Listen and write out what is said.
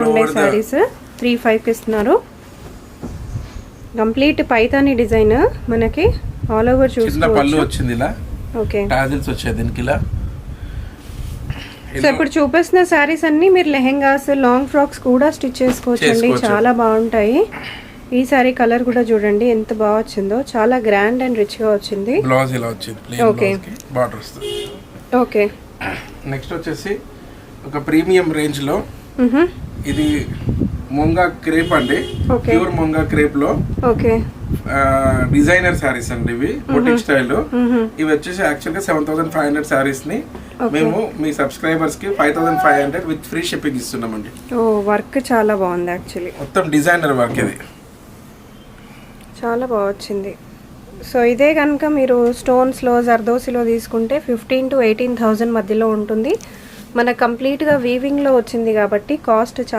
ఉండే సారీస్ 3,500కి ఇస్తున్నారు. Complete Paithani design మనకి ఆల్ ఓవర్ చిన్న పళ్ళు వచ్చింది ఇలా. ఓకే, టాజిల్స్ వచ్చాయి దీనికి ఇలా. సో ఇప్పుడు చూపిస్తున్న శారీస్ అన్ని మీరు లెహెంగాస్, లాంగ్ ఫ్రాక్స్ కూడా స్టిచ్ చేసుకోవచ్చండి. చాలా బాగుంటాయి. ఈ సారీ కలర్ కూడా చూడండి ఎంత బాగా వచ్చిందో. చాలా గ్రాండ్ అండ్ రిచ్ గా వచ్చింది. బ్లౌజ్ ఇలా వచ్చింది ప్లెయిన్ బ్లౌజ్ కి బార్డర్ వస్తుంది. ఓకే, నెక్స్ట్ వచ్చేసి ఒక ప్రీమియం రేంజ్ లో ఇది మొంగా క్రేప్ అండి. ప్యూర్ మొంగా క్రేప్ లో ఓకే డిజైనర్ శారీస్ అండి ఇవి, బొటిక్ స్టైల్. ఇవి వచ్చేసి యాక్చువల్ గా 7,500 శారీస్ ని మేము మీ సబ్స్క్రైబర్స్ కి 5,500 విత్ ఫ్రీ షిప్పింగ్ ఇస్తున్నామండి. ఓ, వర్క్ చాలా బాగుంది యాక్చువల్లీ. మొత్తం డిజైనర్ వర్క్ ఇది, చాలా బాగా వచ్చింది. సో ఇదే కనుక మీరు స్టోన్స్లో, జర్దోసిలో తీసుకుంటే 15,000 to 18,000 మధ్యలో ఉంటుంది. మన కంప్లీట్గా వీవింగ్లో వచ్చింది కాబట్టి కాస్ట్ చాలా